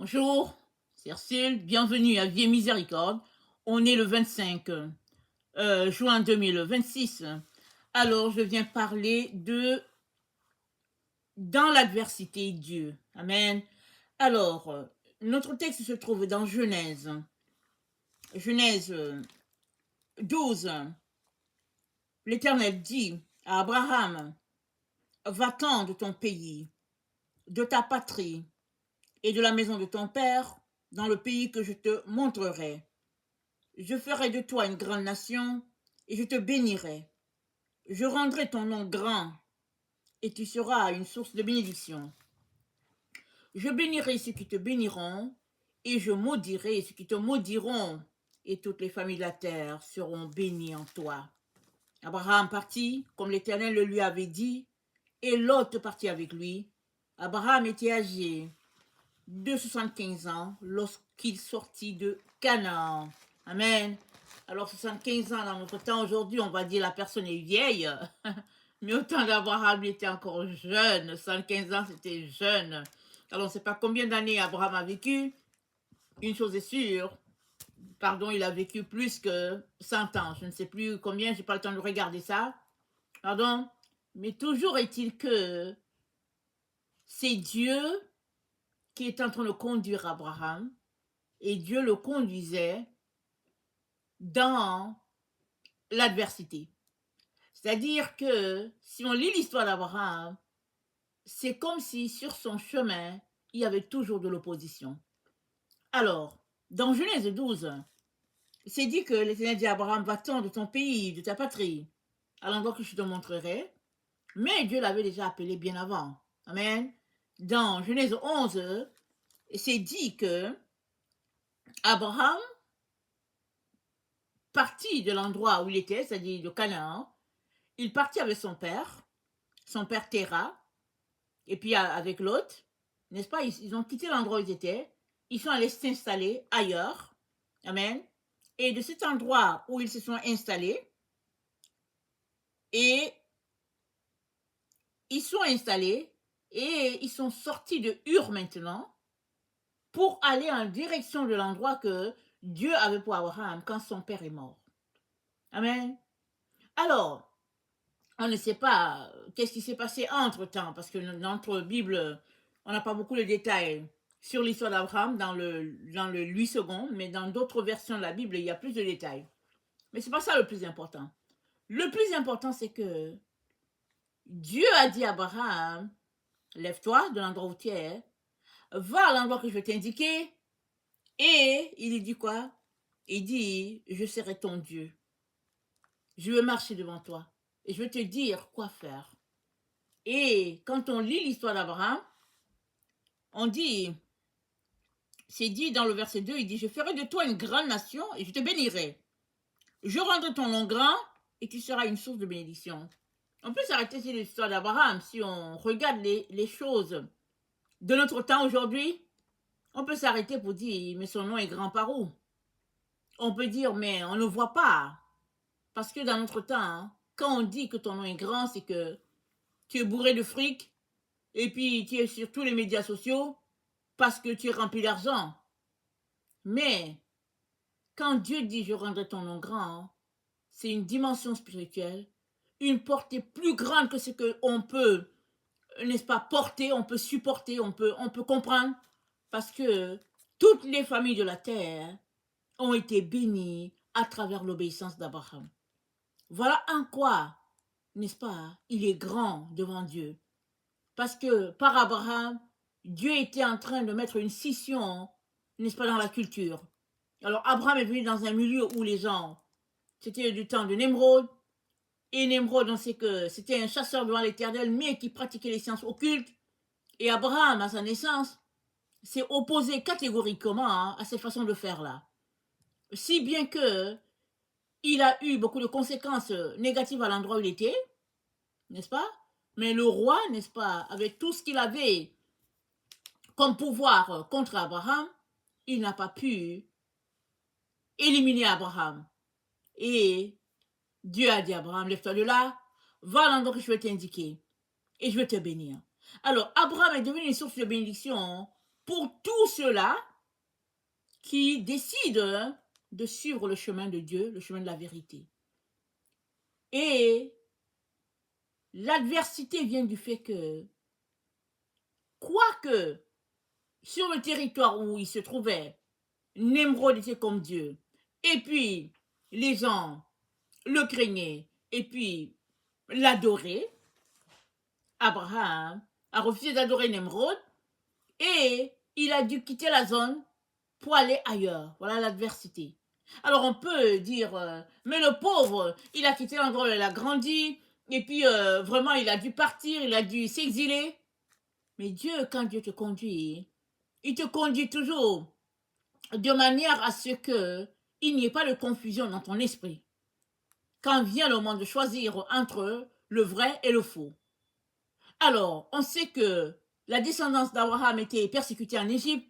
Bonjour, c'est Ursule, bienvenue à Vie et Miséricorde. On est le 25 juin 2026. Alors, je viens parler de dans l'adversité, Dieu. Amen. Alors, notre texte se trouve dans Genèse. Genèse 12. L'Éternel dit à Abraham, va-t'en de ton pays, de ta patrie et de la maison de ton père, dans le pays que je te montrerai. Je ferai de toi une grande nation et je te bénirai. Je rendrai ton nom grand et tu seras une source de bénédiction. Je bénirai ceux qui te béniront et je maudirai ceux qui te maudiront, et toutes les familles de la terre seront bénies en toi. Abraham partit comme l'Éternel le lui avait dit, et Lot partit avec lui. Abraham était âgé de 75 ans lorsqu'il sortit de Canaan. Amen. Alors 75 ans dans notre temps aujourd'hui, on va dire la personne est vieille, mais au temps d'Abraham, il était encore jeune. 75 ans, c'était jeune. Alors on ne sait pas combien d'années Abraham a vécu. Une chose est sûre, pardon, il a vécu plus que 100 ans. Je ne sais plus combien, je n'ai pas le temps de regarder ça. Pardon. Mais toujours est-il que c'est Dieu qui est en train de conduire Abraham, et Dieu le conduisait dans l'adversité. C'est-à-dire que si on lit l'histoire d'Abraham, c'est comme si sur son chemin, il y avait toujours de l'opposition. Alors, dans Genèse 12, c'est dit que l'Éternel dit à Abraham, va-t'en de ton pays, de ta patrie, à l'endroit que je te montrerai. Mais Dieu l'avait déjà appelé bien avant. Amen. Dans Genèse 11, c'est dit que Abraham partit de l'endroit où il était, c'est-à-dire de Canaan. Il partit avec son père Terah, et puis avec l'autre, n'est-ce pas? Ils ont quitté l'endroit où ils étaient, ils sont allés s'installer ailleurs. Amen. Et de cet endroit où ils se sont installés, et ils sont installés, et ils sont sortis de Ur maintenant, pour aller en direction de l'endroit que Dieu avait pour Abraham quand son père est mort. Amen. Alors, on ne sait pas qu'est-ce qui s'est passé entre-temps, parce que dans notre Bible, on n'a pas beaucoup de détails sur l'histoire d'Abraham dans le 8 secondes, mais dans d'autres versions de la Bible, il y a plus de détails. Mais ce n'est pas ça le plus important. Le plus important, c'est que Dieu a dit à Abraham, lève-toi de l'endroit où tu es, va à l'endroit que je vais t'indiquer, et il lui dit quoi? Il dit, je serai ton Dieu. Je vais marcher devant toi et je vais te dire quoi faire. Et quand on lit l'histoire d'Abraham, on dit, c'est dit dans le verset 2, il dit, je ferai de toi une grande nation et je te bénirai. Je rendrai ton nom grand et tu seras une source de bénédiction. On peut s'arrêter sur l'histoire d'Abraham si on regarde les choses de notre temps aujourd'hui. On peut s'arrêter pour dire, mais son nom est grand par où? On peut dire, mais on ne voit pas. Parce que dans notre temps, quand on dit que ton nom est grand, c'est que tu es bourré de fric et puis tu es sur tous les médias sociaux parce que tu es rempli d'argent. Mais quand Dieu dit je rendrai ton nom grand, c'est une dimension spirituelle, une portée plus grande que ce qu'on peut, n'est-ce pas, porter, on peut supporter, on peut comprendre, parce que toutes les familles de la terre ont été bénies à travers l'obéissance d'Abraham. Voilà en quoi, n'est-ce pas, il est grand devant Dieu. Parce que par Abraham, Dieu était en train de mettre une scission, n'est-ce pas, dans la culture. Alors Abraham est venu dans un milieu où les gens, c'était du temps de Nemrod, et Nemrod, on sait que c'était un chasseur devant l'Éternel, mais qui pratiquait les sciences occultes. Et Abraham, à sa naissance, s'est opposé catégoriquement à cette façon de faire-là. Si bien que il a eu beaucoup de conséquences négatives à l'endroit où il était, n'est-ce pas? Mais le roi, n'est-ce pas, avec tout ce qu'il avait comme pouvoir contre Abraham, il n'a pas pu éliminer Abraham. Et Dieu a dit à Abraham, lève-toi de là, va à l'endroit que je vais t'indiquer et je vais te bénir. Alors, Abraham est devenu une source de bénédiction pour tous tous ceux-là qui décident de suivre le chemin de Dieu, le chemin de la vérité. Et l'adversité vient du fait que, quoique sur le territoire où il se trouvait, Nemrod était comme Dieu, et puis les gens le craignaient, et puis l'adoraient, Abraham a refusé d'adorer Nemrod, et il a dû quitter la zone pour aller ailleurs. Voilà l'adversité. Alors on peut dire, mais le pauvre, il a quitté l'endroit où il a grandi, et puis vraiment il a dû partir, il a dû s'exiler. Mais Dieu, quand Dieu te conduit, il te conduit toujours de manière à ce que il n'y ait pas de confusion dans ton esprit. Quand vient le moment de choisir entre le vrai et le faux. Alors, on sait que la descendance d'Abraham était persécutée en Égypte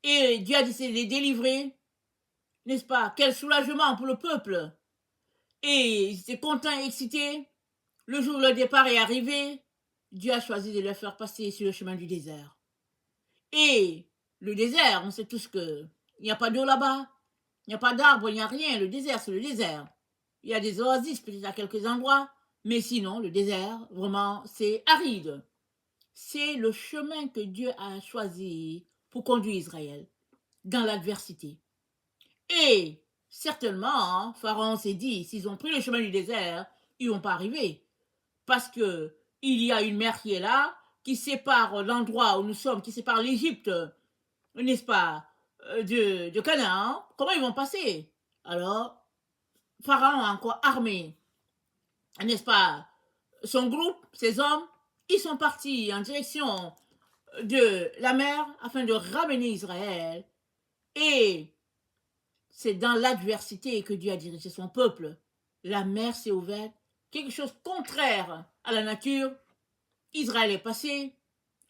et Dieu a décidé de les délivrer, n'est-ce pas? Quel soulagement pour le peuple! Et ils étaient contents et excités. Le jour où le départ est arrivé, Dieu a choisi de les faire passer sur le chemin du désert. Et le désert, on sait tous que il n'y a pas d'eau là-bas, il n'y a pas d'arbres, il n'y a rien. Le désert, c'est le désert. Il y a des oasis peut-être à quelques endroits, mais sinon, le désert, vraiment, c'est aride. C'est le chemin que Dieu a choisi pour conduire Israël dans l'adversité. Et certainement, Pharaon s'est dit, s'ils ont pris le chemin du désert, ils ne vont pas arriver. Parce que il y a une mer qui est là, qui sépare l'endroit où nous sommes, qui sépare l'Égypte, n'est-ce pas, de Canaan. Comment ils vont passer? Alors, Pharaon a encore armé, n'est-ce pas, son groupe, ses hommes, ils sont partis en direction de la mer afin de ramener Israël. Et c'est dans l'adversité que Dieu a dirigé son peuple. La mer s'est ouverte, quelque chose contraire à la nature. Israël est passé,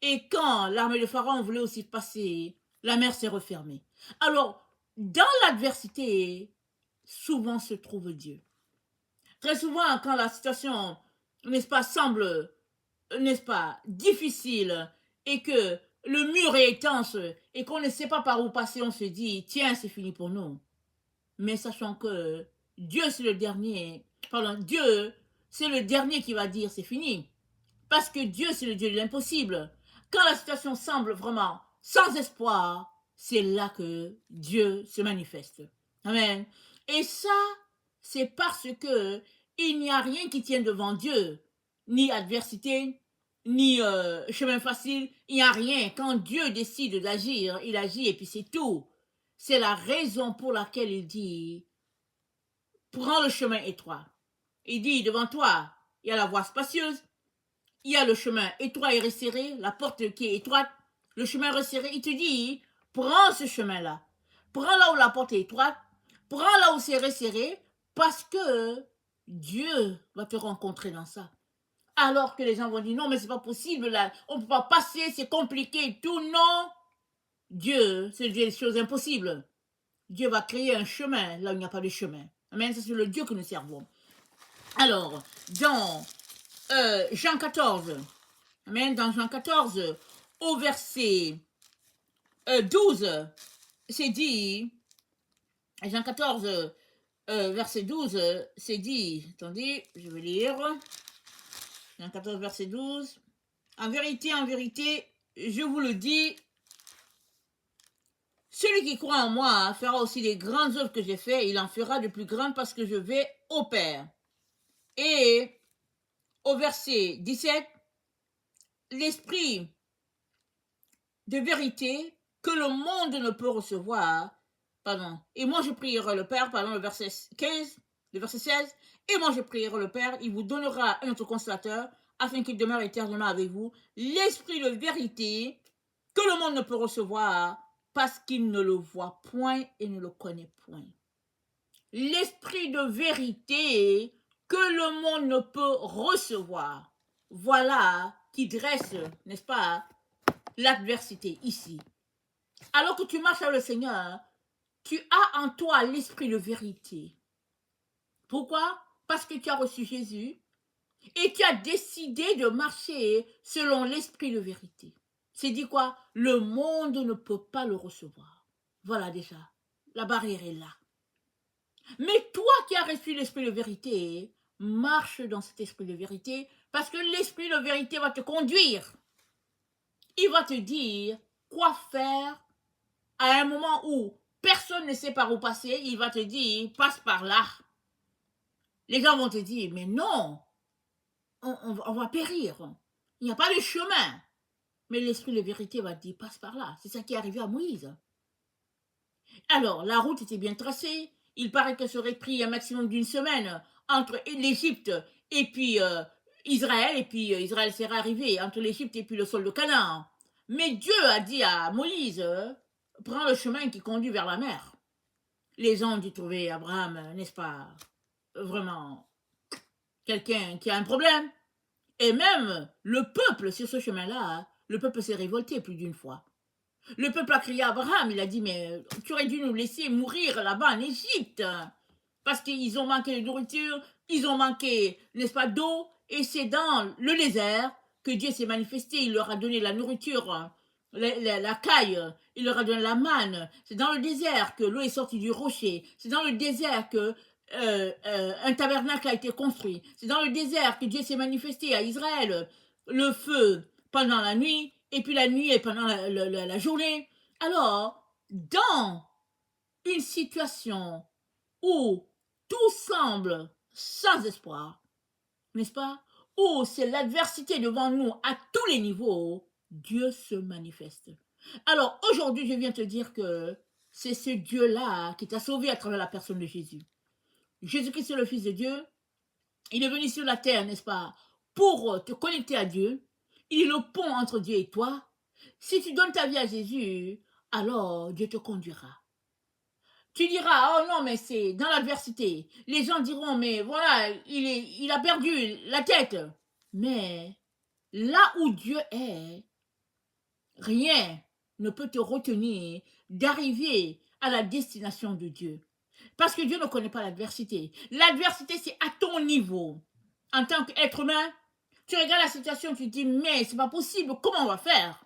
et quand l'armée de Pharaon voulait aussi passer, la mer s'est refermée. Alors, dans l'adversité, souvent se trouve Dieu. Très souvent, quand la situation, n'est-ce pas, semble, n'est-ce pas, difficile, et que le mur est étanche, et qu'on ne sait pas par où passer, on se dit, tiens, c'est fini pour nous. Mais sachant que Dieu, c'est le dernier, pardon, Dieu, c'est le dernier qui va dire, c'est fini. Parce que Dieu, c'est le Dieu de l'impossible. Quand la situation semble vraiment sans espoir, c'est là que Dieu se manifeste. Amen. Et ça, c'est parce que il n'y a rien qui tienne devant Dieu, ni adversité, ni chemin facile, il n'y a rien. Quand Dieu décide d'agir, il agit et puis c'est tout. C'est la raison pour laquelle il dit, prends le chemin étroit. Il dit, devant toi, il y a la voie spacieuse, il y a le chemin étroit et resserré, la porte qui est étroite, le chemin resserré. Il te dit, prends ce chemin-là. Prends là où la porte est étroite, prends là où c'est resserré, parce que Dieu va te rencontrer dans ça. Alors que les gens vont dire, non, mais c'est pas possible, là, on ne peut pas passer, c'est compliqué et tout. Non, Dieu, c'est Dieu des choses impossibles. Dieu va créer un chemin là où il n'y a pas de chemin. Amen, c'est le Dieu que nous servons. Alors, dans Jean 14, amen, dans Jean 14, au verset 12, c'est dit, Jean 14, verset 12, c'est dit, attendez, je vais lire, Jean 14, verset 12, en vérité, je vous le dis, celui qui croit en moi fera aussi les grandes œuvres que j'ai faites, il en fera de plus grandes parce que je vais au Père. Et au verset 17, l'esprit de vérité que le monde ne peut recevoir, pardon, et moi je prierai le Père, pardon, le verset 15, le verset 16, et moi je prierai le Père, il vous donnera un autre consolateur, afin qu'il demeure éternellement avec vous, l'esprit de vérité que le monde ne peut recevoir, parce qu'il ne le voit point et ne le connaît point. L'esprit de vérité que le monde ne peut recevoir. Voilà qui dresse, n'est-ce pas, l'adversité ici. Alors que tu marches avec le Seigneur, tu as en toi l'esprit de vérité. Pourquoi? Parce que tu as reçu Jésus et tu as décidé de marcher selon l'esprit de vérité. C'est dit quoi? Le monde ne peut pas le recevoir. Voilà déjà, la barrière est là. Mais toi qui as reçu l'esprit de vérité, marche dans cet esprit de vérité, parce que l'esprit de vérité va te conduire. Il va te dire quoi faire à un moment où personne ne sait par où passer. Il va te dire, passe par là. Les gens vont te dire, mais non, on va périr. Il n'y a pas de chemin. Mais l'esprit de vérité va te dire, passe par là. C'est ça qui est arrivé à Moïse. Alors, la route était bien tracée. Il paraît que ça aurait pris un maximum d'une semaine entre l'Égypte et puis Israël. Et puis Israël serait arrivé entre l'Égypte et puis le sol de Canaan. Mais Dieu a dit à Moïse, prends le chemin qui conduit vers la mer. Les gens ont dû trouver Abraham, n'est-ce pas, vraiment quelqu'un qui a un problème. Et même le peuple sur ce chemin-là, le peuple s'est révolté plus d'une fois. Le peuple a crié à Abraham, il a dit, mais tu aurais dû nous laisser mourir là-bas en Égypte, parce qu'ils ont manqué de nourriture, ils ont manqué, n'est-ce pas, d'eau, et c'est dans le désert que Dieu s'est manifesté, il leur a donné la nourriture, la caille, il leur a donné la manne, c'est dans le désert que l'eau est sortie du rocher, c'est dans le désert que un tabernacle a été construit, c'est dans le désert que Dieu s'est manifesté à Israël, le feu pendant la nuit, et puis la nuit et pendant la journée. Alors, dans une situation où tout semble sans espoir, n'est-ce pas? Où c'est l'adversité devant nous à tous les niveaux, Dieu se manifeste. Alors, aujourd'hui, je viens te dire que c'est ce Dieu-là qui t'a sauvé à travers la personne de Jésus. Jésus-Christ est le Fils de Dieu. Il est venu sur la terre, n'est-ce pas, pour te connecter à Dieu. Il est le pont entre Dieu et toi. Si tu donnes ta vie à Jésus, alors Dieu te conduira. Tu diras, oh non, mais c'est dans l'adversité. Les gens diront, mais voilà, il a perdu la tête. Mais là où Dieu est, rien ne peut te retenir d'arriver à la destination de Dieu. Parce que Dieu ne connaît pas l'adversité. L'adversité, c'est à ton niveau. En tant qu'être humain, tu regardes la situation, tu te dis, mais c'est pas possible, comment on va faire?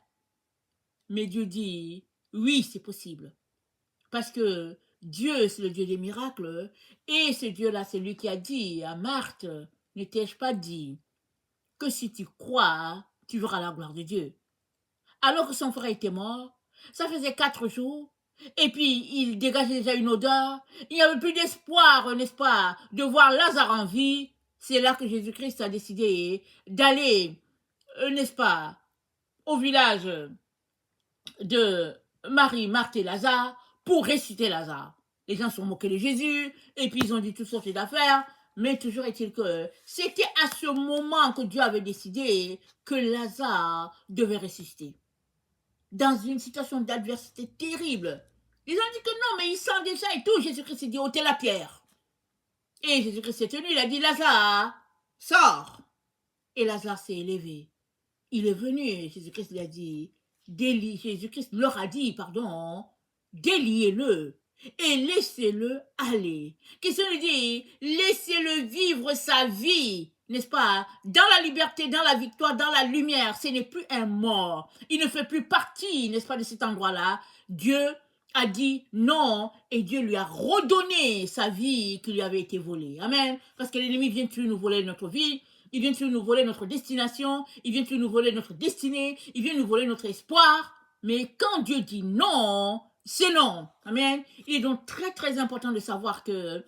Mais Dieu dit, oui, c'est possible. Parce que Dieu, c'est le Dieu des miracles. Et ce Dieu-là, c'est lui qui a dit à Marthe, ne t'ai-je pas dit que si tu crois, tu verras la gloire de Dieu. Alors que son frère était mort, ça faisait 4 jours, et puis il dégageait déjà une odeur, il n'y avait plus d'espoir, n'est-ce pas, de voir Lazare en vie. C'est là que Jésus-Christ a décidé d'aller, n'est-ce pas, au village de Marie, Marthe et Lazare pour ressusciter Lazare. Les gens se sont moqués de Jésus, et puis ils ont dit toutes sortes d'affaires, mais toujours est-il que c'était à ce moment que Dieu avait décidé que Lazare devait ressusciter. Dans une situation d'adversité terrible. Ils ont dit que non, mais il sent déjà et tout. Jésus-Christ s'est dit, ôtez la pierre. Et Jésus-Christ s'est tenu, il a dit, Lazare, sors. Et Lazare s'est élevé. Il est venu, Jésus-Christ lui a dit, Jésus-Christ leur a dit, pardon, déliez-le et laissez-le aller. Qu'est-ce que ça veut dire? Laissez-le vivre sa vie, n'est-ce pas? Dans la liberté, dans la victoire, dans la lumière. Ce n'est plus un mort. Il ne fait plus partie, n'est-ce pas, de cet endroit-là. Dieu a dit non et Dieu lui a redonné sa vie qui lui avait été volée. Amen. Parce que l'ennemi vient toujours nous voler notre vie. Il vient toujours nous voler notre destination. Il vient toujours nous voler notre destinée. Il vient nous voler notre espoir. Mais quand Dieu dit non, c'est non. Amen. Il est donc très très important de savoir que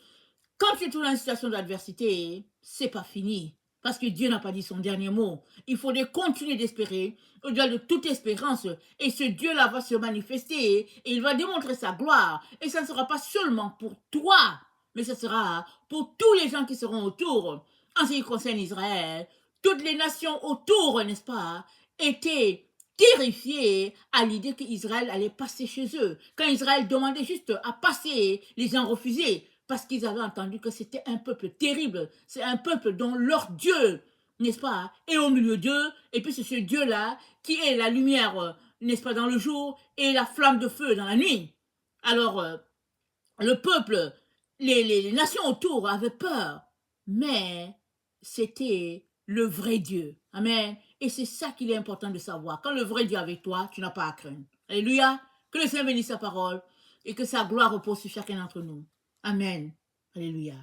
quand tu es dans une situation d'adversité, c'est pas fini. Parce que Dieu n'a pas dit son dernier mot. Il faudrait continuer d'espérer au-delà de toute espérance. Et ce Dieu-là va se manifester et il va démontrer sa gloire. Et ça ne sera pas seulement pour toi, mais ce sera pour tous les gens qui seront autour. En ce qui concerne Israël, toutes les nations autour, n'est-ce pas, étaient terrifiés à l'idée qu'Israël allait passer chez eux. Quand Israël demandait juste à passer, les gens refusaient parce qu'ils avaient entendu que c'était un peuple terrible. C'est un peuple dont leur Dieu, n'est-ce pas, est au milieu d'eux. Et puis c'est ce Dieu-là qui est la lumière, n'est-ce pas, dans le jour et la flamme de feu dans la nuit. Alors, le peuple, les nations autour avaient peur. Mais c'était le vrai Dieu. Amen. Et c'est ça qu'il est important de savoir. Quand le vrai Dieu est avec toi, tu n'as pas à craindre. Alléluia. Que le Seigneur bénisse sa parole et que sa gloire repose sur chacun d'entre nous. Amen. Alléluia.